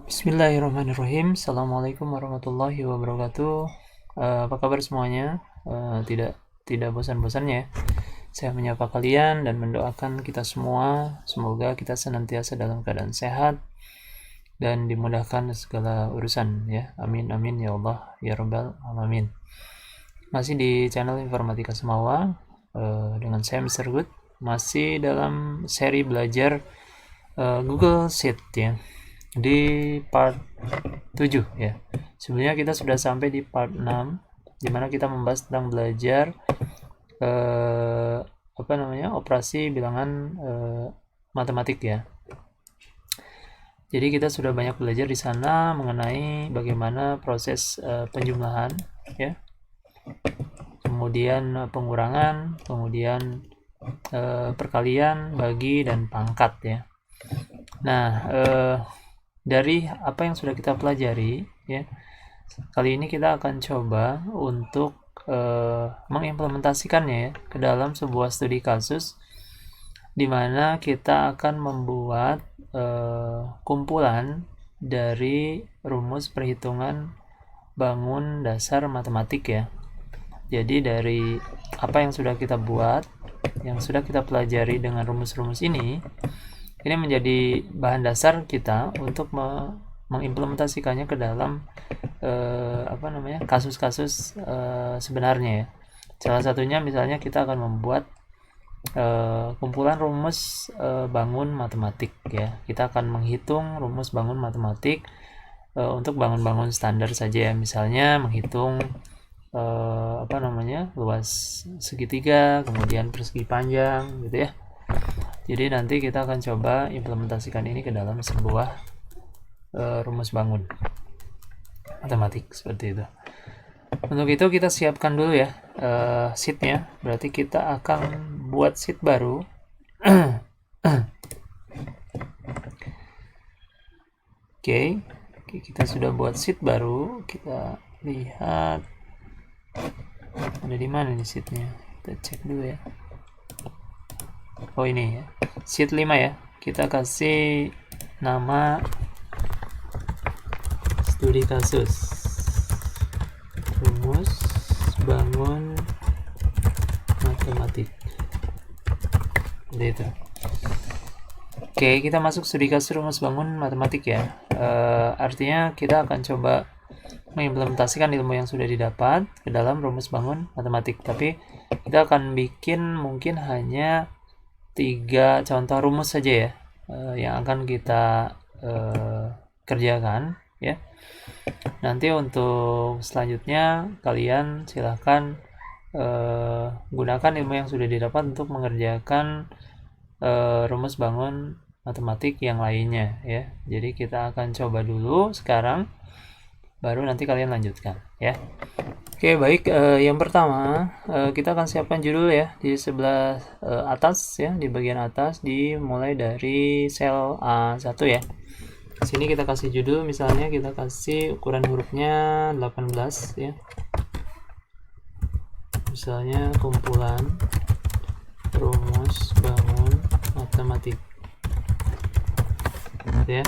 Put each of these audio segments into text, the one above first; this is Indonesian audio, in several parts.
Bismillahirrahmanirrahim. Assalamualaikum warahmatullahi wabarakatuh. Apa kabar semuanya? Tidak bosan-bosannya ya. Saya menyapa kalian dan mendoakan kita semua. Semoga kita senantiasa dalam keadaan sehat dan dimudahkan segala urusan ya. Amin amin ya Allah ya Rabbal alamin. Masih di channel Informatika Semawa dengan saya Mr. Good. Masih dalam seri belajar Google Sheet ya. Di part 7 ya. Sebelumnya kita sudah sampai di part 6 di mana kita membahas tentang belajar operasi bilangan matematik ya. Jadi kita sudah banyak belajar di sana mengenai bagaimana proses penjumlahan ya. Kemudian pengurangan, kemudian perkalian, bagi dan pangkat ya. Nah, dari apa yang sudah kita pelajari ya, kali ini kita akan coba untuk mengimplementasikannya ya ke dalam sebuah studi kasus di mana kita akan membuat kumpulan dari rumus perhitungan bangun dasar matematik ya. Jadi dari apa yang sudah kita buat, yang sudah kita pelajari dengan rumus-rumus ini menjadi bahan dasar kita untuk mengimplementasikannya ke dalam kasus-kasus sebenarnya ya. Salah satunya misalnya kita akan membuat kumpulan rumus bangun matematik ya. Kita akan menghitung rumus bangun matematik untuk bangun-bangun standar saja ya. Misalnya menghitung luas segitiga, kemudian persegi panjang gitu ya. Jadi nanti kita akan coba implementasikan ini ke dalam sebuah rumus bangun matematik seperti itu. Untuk itu kita siapkan dulu ya sheetnya. Berarti kita akan buat sheet baru. Oke, kita sudah buat sheet baru. Kita lihat ada di mana nih sheetnya. Kita cek dulu ya. Oh ini ya, sheet 5 ya. Kita kasih nama studi kasus rumus bangun matematik. Seperti itu. Oke, kita masuk studi kasus rumus bangun matematik ya. Artinya kita akan coba mengimplementasikan ilmu yang sudah didapat ke dalam rumus bangun matematik. Tapi kita akan bikin mungkin hanya 3 contoh rumus saja ya yang akan kita kerjakan ya. Nanti untuk selanjutnya kalian silahkan gunakan ilmu yang sudah didapat untuk mengerjakan rumus bangun matematik yang lainnya ya. Jadi kita akan coba dulu sekarang, baru nanti kalian lanjutkan ya. Oke, baik. Yang pertama kita akan siapkan judul ya di sebelah atas ya, di bagian atas, dimulai dari sel A1 ya. Sini kita kasih judul, misalnya kita kasih ukuran hurufnya 18 ya. Misalnya kumpulan rumus bangun matematik. Ya.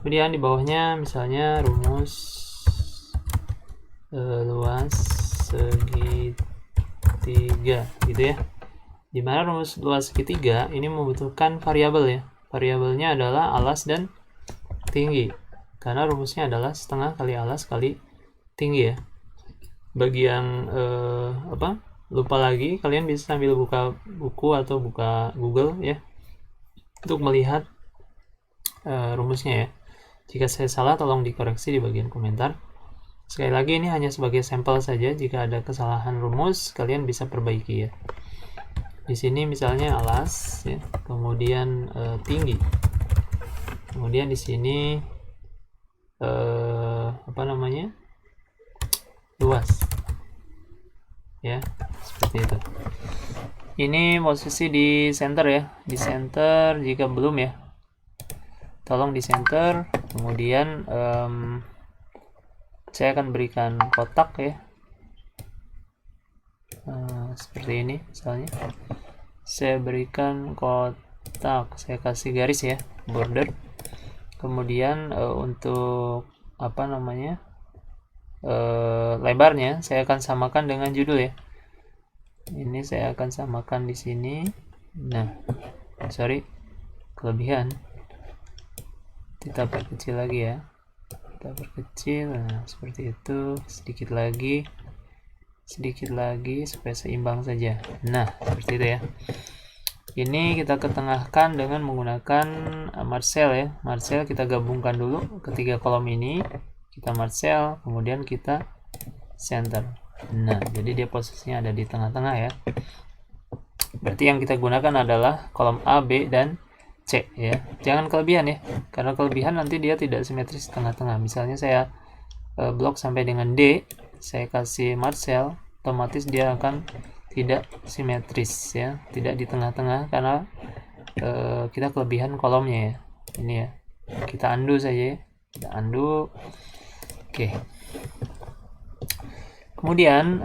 Kemudian di bawahnya misalnya rumus luas segitiga gitu ya. Dimana rumus luas segitiga ini membutuhkan variabel ya. Variabelnya adalah alas dan tinggi, karena rumusnya adalah setengah kali alas kali tinggi ya. Bagi yang lupa lagi, kalian bisa sambil buka buku atau buka Google ya untuk melihat rumusnya ya. Jika saya salah tolong dikoreksi di bagian komentar. Sekali lagi ini hanya sebagai sampel saja. Jika ada kesalahan rumus kalian bisa perbaiki ya. Di sini misalnya alas ya, kemudian tinggi. Kemudian di sini luas. Ya, seperti itu. Ini posisi di center ya, di center. Jika belum ya, tolong di center. Kemudian saya akan berikan kotak ya, seperti ini misalnya. Saya berikan kotak, saya kasih garis ya, border. Kemudian untuk apa namanya, lebarnya saya akan samakan dengan judul ya. Ini saya akan samakan di sini. Nah, sorry, kelebihan. Kita perkecil lagi ya. Kita perkecil. Nah, seperti itu. Sedikit lagi supaya seimbang saja. Nah, seperti itu ya. Ini kita ketengahkan dengan menggunakan Marcel ya. Marcel kita gabungkan dulu ketiga kolom ini. Kita Marcel, kemudian kita center. Nah, jadi dia posisinya ada di tengah-tengah ya. Berarti yang kita gunakan adalah kolom A, B, dan C ya. Jangan kelebihan ya, karena kelebihan nanti dia tidak simetris tengah-tengah. Misalnya saya blok sampai dengan D, saya kasih Marcel, otomatis dia akan tidak simetris ya, tidak di tengah-tengah karena kita kelebihan kolomnya ya. Ini ya, kita undo saja ya. Kita undo. Oke. Kemudian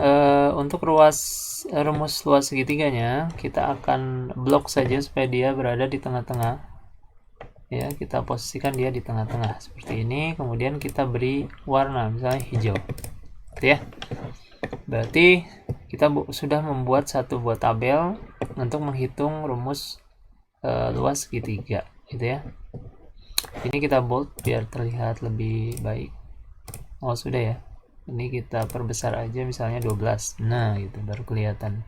untuk rumus luas segitiganya kita akan blok saja supaya dia berada di tengah-tengah. Ya, kita posisikan dia di tengah-tengah seperti ini. Kemudian kita beri warna misalnya hijau. Gitu ya. Berarti kita sudah membuat satu buah tabel untuk menghitung rumus luas segitiga, gitu ya. Ini kita bold biar terlihat lebih baik. Oh, sudah ya. Ini kita perbesar aja misalnya 12. Nah, gitu baru kelihatan.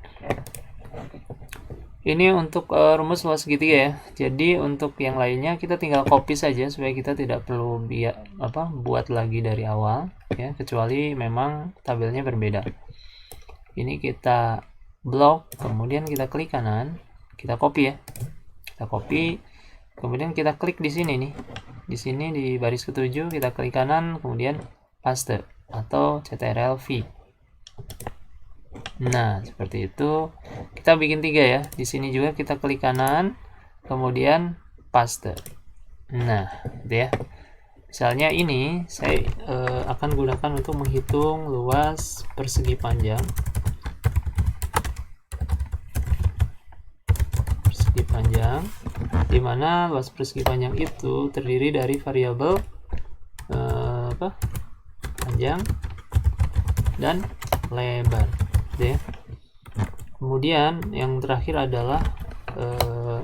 Ini untuk rumus luas segitiga ya. Jadi untuk yang lainnya kita tinggal copy saja supaya kita tidak perlu buat lagi dari awal ya, kecuali memang tabelnya berbeda. Ini kita blok, kemudian kita klik kanan, kita copy ya. Kita copy, kemudian kita klik di sini nih. Di sini di baris ketujuh kita klik kanan, kemudian paste atau CTRL V. Nah, seperti itu. Kita bikin 3 ya. Di sini juga kita klik kanan, kemudian paste. Nah, gitu ya. Misalnya ini saya akan gunakan untuk menghitung luas persegi panjang. Persegi panjang, di mana luas persegi panjang itu terdiri dari variabel panjang dan lebar, gitu ya. Kemudian yang terakhir adalah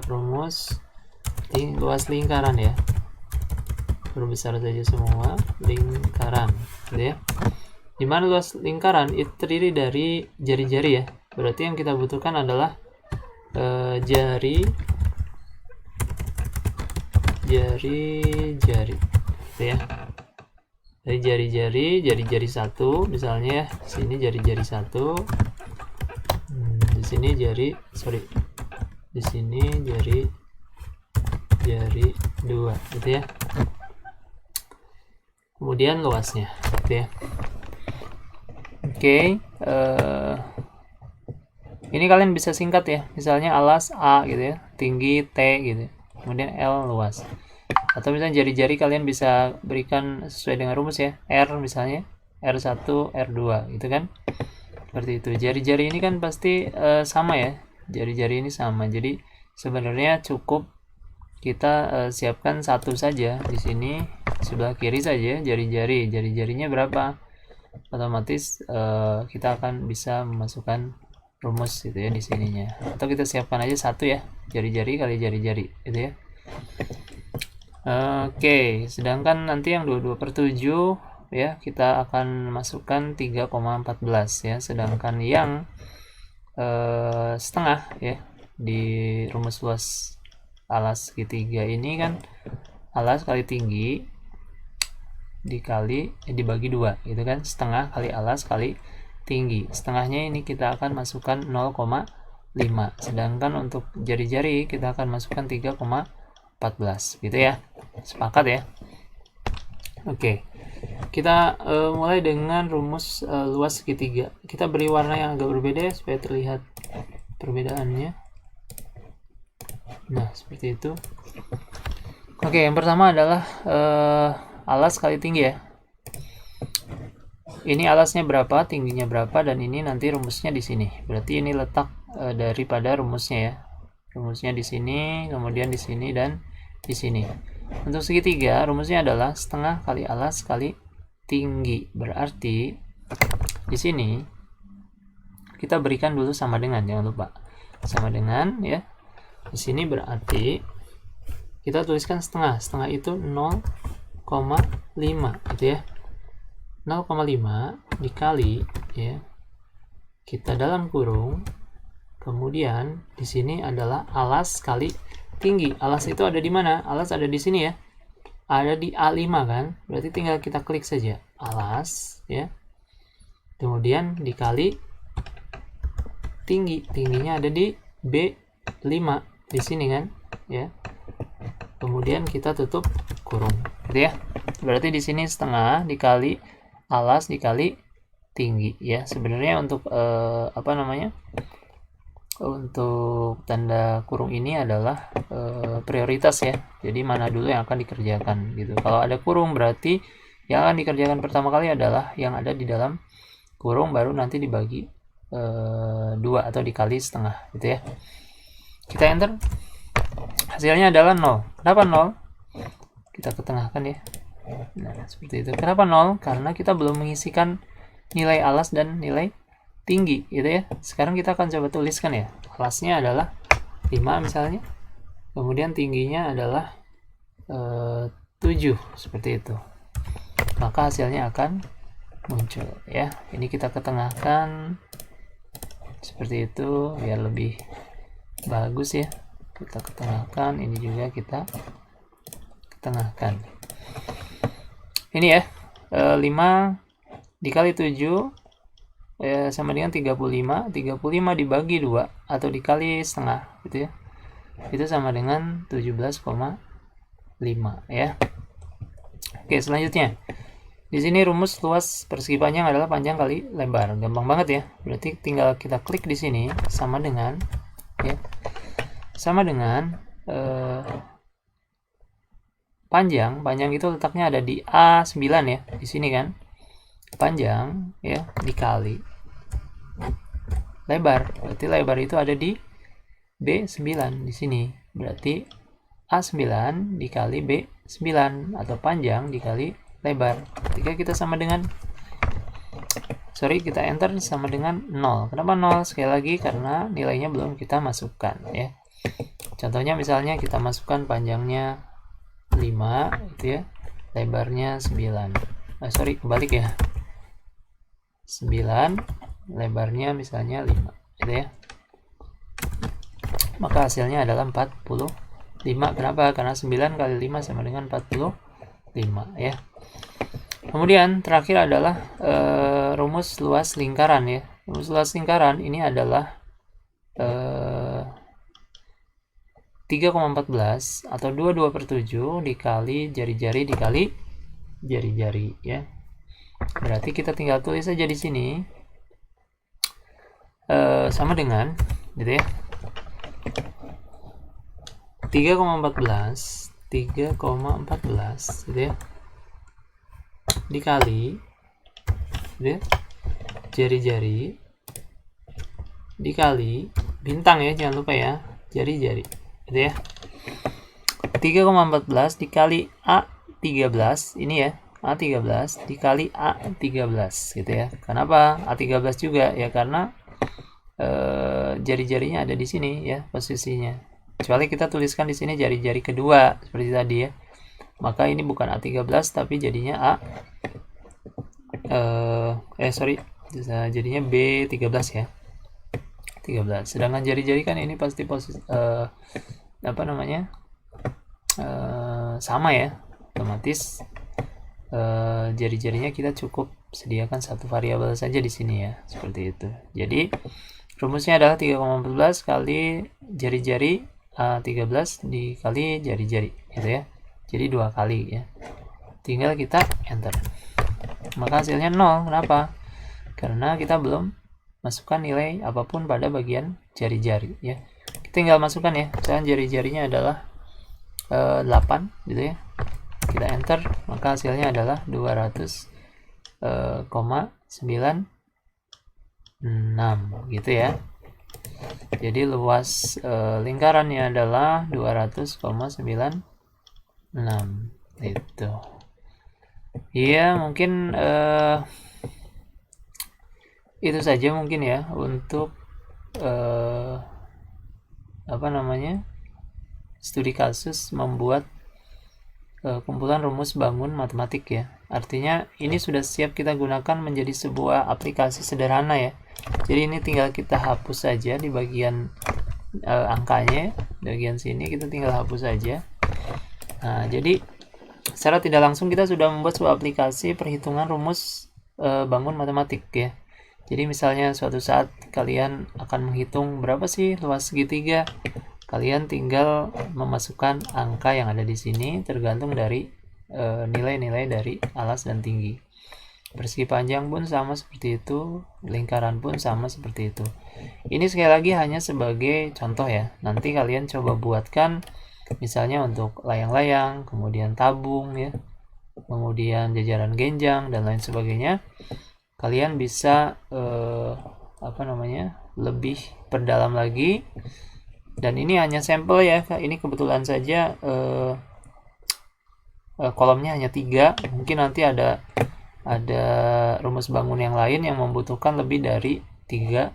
rumus luas lingkaran ya. Perbesar saja semua lingkaran, gitu ya. Dimana luas lingkaran itu terdiri dari jari-jari ya. Berarti yang kita butuhkan adalah jari-jari, gitu ya. Dari jari-jari satu misalnya ya, sini jari-jari satu, di sini di sini jari 2, gitu ya. Kemudian luasnya, gitu ya. Oke, ini kalian bisa singkat ya, misalnya alas A gitu ya, tinggi T gitu, kemudian L luas. Atau misalnya jari-jari kalian bisa berikan sesuai dengan rumus ya, R misalnya, R1, R2 gitu kan. Seperti itu. Jari-jari ini kan pasti sama ya. Jari-jari ini sama. Jadi sebenarnya cukup kita siapkan satu saja di sini, sebelah kiri saja jari-jari. Jari-jarinya berapa? Otomatis kita akan bisa memasukkan rumus gitu ya di sininya. Atau kita siapkan aja satu ya, jari-jari kali jari-jari gitu ya. Oke, sedangkan nanti yang 22/7 ya kita akan masukkan 3,14 ya, sedangkan yang setengah ya di rumus luas alas segitiga ini kan alas kali tinggi dibagi 2 gitu kan, setengah kali alas kali tinggi. Setengahnya ini kita akan masukkan 0,5, sedangkan untuk jari-jari kita akan masukkan 3,14 gitu ya. Sepakat ya. Oke, kita mulai dengan rumus luas segitiga. Kita beri warna yang agak berbeda ya, supaya terlihat perbedaannya. Nah, seperti itu. Oke, yang pertama adalah alas kali tinggi ya. Ini alasnya berapa, tingginya berapa, dan ini nanti rumusnya di sini. Berarti ini letak daripada rumusnya ya. Rumusnya di sini, kemudian di sini, dan di sini. Untuk segitiga, rumusnya adalah setengah kali alas kali tinggi. Berarti di sini kita berikan dulu sama dengan, jangan lupa. Sama dengan ya. Di sini berarti kita tuliskan setengah. Setengah itu 0,5 gitu ya. 0,5 dikali ya. Kita dalam kurung. Kemudian di sini adalah alas kali tinggi. Alas itu ada di mana? Alas ada di sini ya. Ada di A5 kan? Berarti tinggal kita klik saja alas ya. Kemudian dikali tinggi. Tingginya ada di B5 di sini kan ya. Kemudian kita tutup kurung gitu ya. Berarti di sini setengah dikali alas dikali tinggi ya. Sebenarnya untuk untuk tanda kurung ini adalah prioritas ya. Jadi mana dulu yang akan dikerjakan gitu. Kalau ada kurung berarti yang akan dikerjakan pertama kali adalah yang ada di dalam kurung, baru nanti dibagi 2 atau dikali setengah gitu ya. Kita enter. Hasilnya adalah 0. Kenapa 0? Kita ketengahkan ya. Nah, seperti itu. Kenapa 0? Karena kita belum mengisikan nilai alas dan nilai tinggi gitu ya. Sekarang kita akan coba tuliskan ya. Alasnya adalah 5 misalnya. Kemudian tingginya adalah 7 seperti itu. Maka hasilnya akan muncul ya. Ini kita ketengahkan seperti itu biar lebih bagus ya. Kita ketengahkan, ini juga kita ketengahkan. Ini ya. 5 dikali 7 sama dengan 35. 35 dibagi 2 atau dikali setengah gitu ya. Itu sama dengan 17,5 ya. Oke, selanjutnya. Di sini rumus luas persegi panjang adalah panjang kali lebar. Gampang banget ya. Berarti tinggal kita klik di sini sama dengan ya. Sama dengan panjang itu letaknya ada di A9 ya, di sini kan. Panjang ya dikali lebar. Berarti lebar itu ada di B9 di sini. Berarti A9 dikali B9 atau panjang dikali lebar. Ketika kita sama dengan kita enter sama dengan 0. Kenapa 0? Sekali lagi karena nilainya belum kita masukkan ya. Contohnya misalnya kita masukkan panjangnya 5 gitu ya. Lebarnya 9. Kebalik ya. 9, lebarnya misalnya 5 gitu ya. Maka hasilnya adalah 45. Kenapa? Karena 9 kali 5 sama dengan 45 ya. Kemudian terakhir adalah rumus luas lingkaran ya. Rumus luas lingkaran ini adalah 3,14 atau 22/7 dikali jari-jari dikali jari-jari ya. Berarti kita tinggal tulis saja di sini sama dengan gitu ya. 3,14 gitu ya. Dikali gitu ya. Jari-jari dikali bintang ya, jangan lupa ya. Jari-jari gitu ya. 3,14 dikali A13 ini ya. A13 dikali A13 gitu ya. Kenapa A13 juga ya? Karena jari-jarinya ada di sini ya posisinya. Kecuali kita tuliskan di sini jari-jari kedua seperti tadi ya. Maka ini bukan A13 tapi jadinya jadinya B13 ya. 13. Sedangkan jari-jari kan ini pasti posisi sama ya. Otomatis jari-jarinya kita cukup sediakan satu variabel saja di sini ya, seperti itu. Jadi rumusnya adalah 3,14 kali jari-jari 13 dikali jari-jari gitu ya. Jadi 2 kali ya. Tinggal kita enter. Maka hasilnya 0. Kenapa? Karena kita belum masukkan nilai apapun pada bagian jari-jari ya. Kita tinggal masukkan ya, misalkan jari-jarinya adalah 8 gitu ya. Kita enter, maka hasilnya adalah 200,96 gitu ya. Jadi luas lingkarannya adalah 200,96 itu. Iya, mungkin itu saja mungkin ya untuk studi kasus membuat kumpulan rumus bangun matematik ya. Artinya ini sudah siap kita gunakan menjadi sebuah aplikasi sederhana ya. Jadi ini tinggal kita hapus saja di bagian angkanya, di bagian sini kita tinggal hapus saja. Nah, jadi secara tidak langsung kita sudah membuat sebuah aplikasi perhitungan rumus bangun matematik ya. Jadi misalnya suatu saat kalian akan menghitung berapa sih luas segitiga, kalian tinggal memasukkan angka yang ada di sini tergantung dari nilai-nilai dari alas dan tinggi. Persegi panjang pun sama seperti itu, lingkaran pun sama seperti itu. Ini sekali lagi hanya sebagai contoh ya. Nanti kalian coba buatkan misalnya untuk layang-layang, kemudian tabung ya, kemudian jajaran genjang dan lain sebagainya. Kalian bisa lebih perdalam lagi. Dan ini hanya sampel ya, ini kebetulan saja kolomnya hanya 3. Mungkin nanti ada rumus bangun yang lain yang membutuhkan lebih dari 3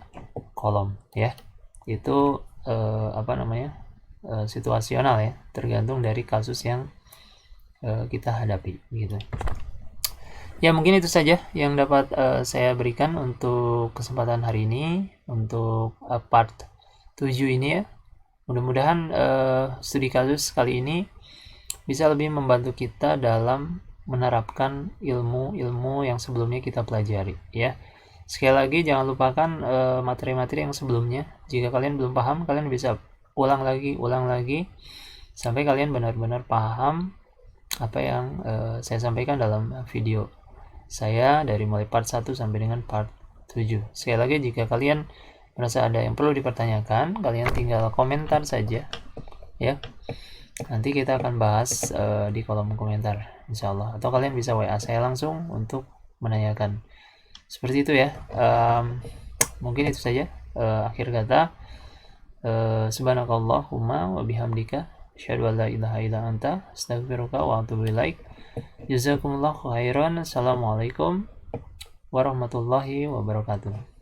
kolom ya. Itu situasional ya, tergantung dari kasus yang kita hadapi gitu. Ya, mungkin itu saja yang dapat saya berikan untuk kesempatan hari ini, untuk part 7 ini ya. Mudah-mudahan studi kasus kali ini bisa lebih membantu kita dalam menerapkan ilmu-ilmu yang sebelumnya kita pelajari ya. Sekali lagi jangan lupakan materi-materi yang sebelumnya. Jika kalian belum paham, kalian bisa ulang lagi sampai kalian benar-benar paham apa yang saya sampaikan dalam video saya dari mulai part 1 sampai dengan part 7. Sekali lagi jika kalian merasa ada yang perlu dipertanyakan, kalian tinggal komentar saja ya. Nanti kita akan bahas di kolom komentar insyaallah, atau kalian bisa WA saya langsung untuk menanyakan. Seperti itu ya. Mungkin itu saja akhir kata. Subhanakallahumma wa bihamdika asyhadu an la ilaha illa anta astaghfiruka wa atubu ilaik. Jazakumullahu khairan. Assalamualaikum warahmatullahi wabarakatuh.